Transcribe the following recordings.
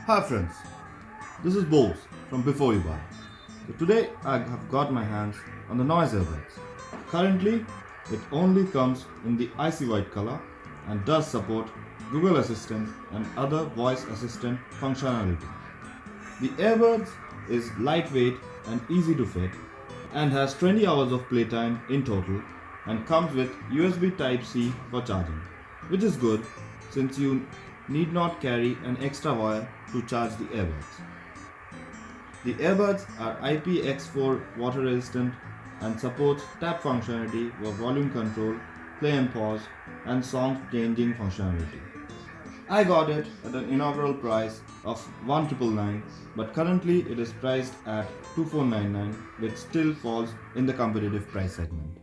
Hi friends, this is Bose from Before You Buy. So today I have got my hands on the Noise Earbuds. Currently it only comes in the icy white color and does support Google Assistant and other voice assistant functionality. The Earbuds is lightweight and easy to fit and has 20 hours of playtime in total and comes with USB Type-C for charging, which is good since you need not carry an extra wire to charge the earbuds. The earbuds are IPX4 water resistant and supports tap functionality for volume control, play and pause, and song changing functionality. I got it at an inaugural price of $1,999, but currently it is priced at $2,499, which still falls in the competitive price segment.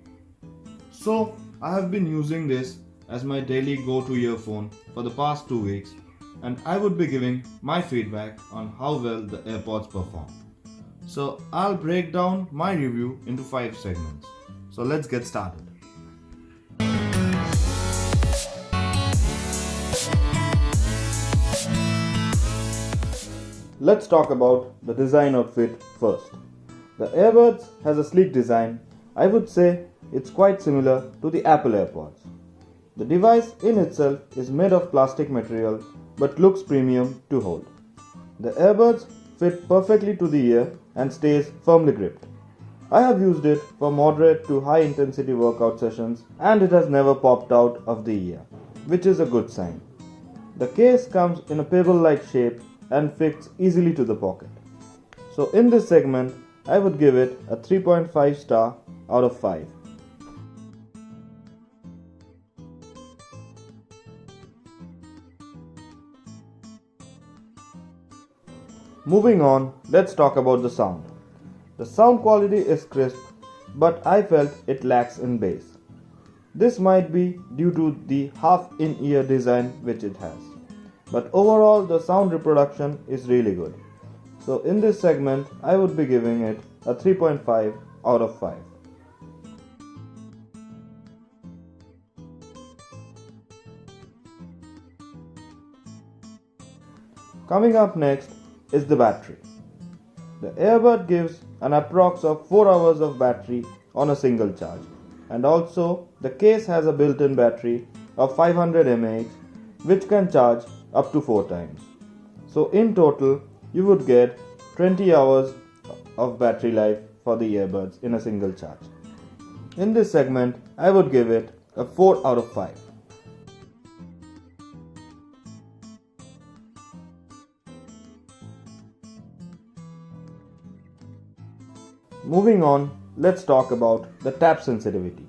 So I have been using this as my daily go-to earphone for the past 2 weeks, and I would be giving my feedback on how well the AirPods perform. So I'll break down my review into 5 segments. So let's get started. Let's talk about the design of it first. The Earbuds has a sleek design. I would say it's quite similar to the Apple AirPods. The device in itself is made of plastic material but looks premium to hold. The earbuds fit perfectly to the ear and stays firmly gripped. I have used it for moderate to high intensity workout sessions and it has never popped out of the ear, which is a good sign. The case comes in a pebble-like shape and fits easily to the pocket. So in this segment, I would give it a 3.5 star out of 5. Moving on, let's talk about the sound. The sound quality is crisp, but I felt it lacks in bass. This might be due to the half-in-ear design which it has. But overall, the sound reproduction is really good. So in this segment, I would be giving it a 3.5 out of 5. Coming up next is the battery. The Earbud gives an approx of 4 hours of battery on a single charge, and also the case has a built-in battery of 500 mAh which can charge up to 4 times. So in total you would get 20 hours of battery life for the earbuds in a single charge. In this segment I would give it a 4 out of 5. Moving on, let's talk about the tap sensitivity.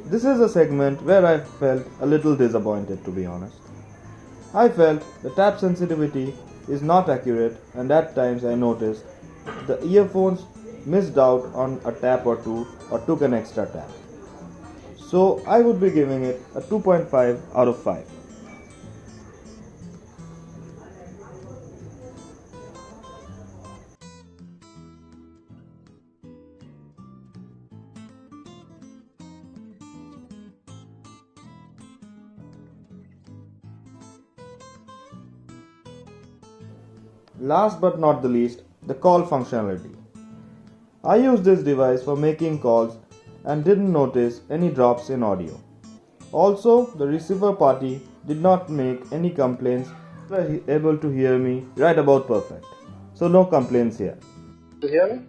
This is a segment where I felt a little disappointed, to be honest. I felt the tap sensitivity is not accurate and at times I noticed the earphones missed out on a tap or two or took an extra tap. So I would be giving it a 2.5 out of 5. Last but not the least, the call functionality. I used this device for making calls and didn't notice any drops in audio. Also, the receiver party did not make any complaints. They were able to hear me right about perfect. So no complaints here. You hear me?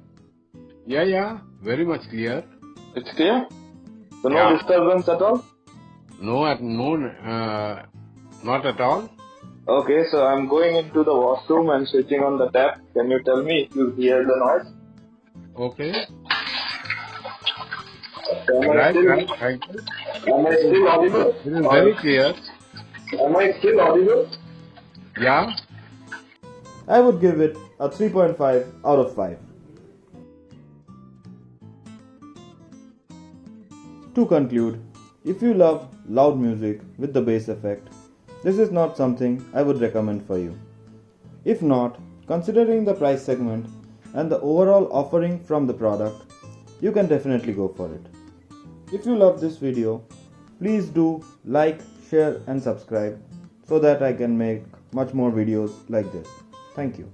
Yeah, very much clear. It's clear? So no Yeah. disturbance at all? Not at all. Okay, so I'm going into the washroom and switching on the tap. Can you tell me if you hear the noise? Okay. Am I Right. still audible? It is very clear. Am I still audible? Yeah. I would give it a 3.5 out of 5. To conclude, if you love loud music with the bass effect, this is not something I would recommend for you. If not, considering the price segment and the overall offering from the product, you can definitely go for it. If you love this video, please do like, share and subscribe, so that I can make much more videos like this. Thank you.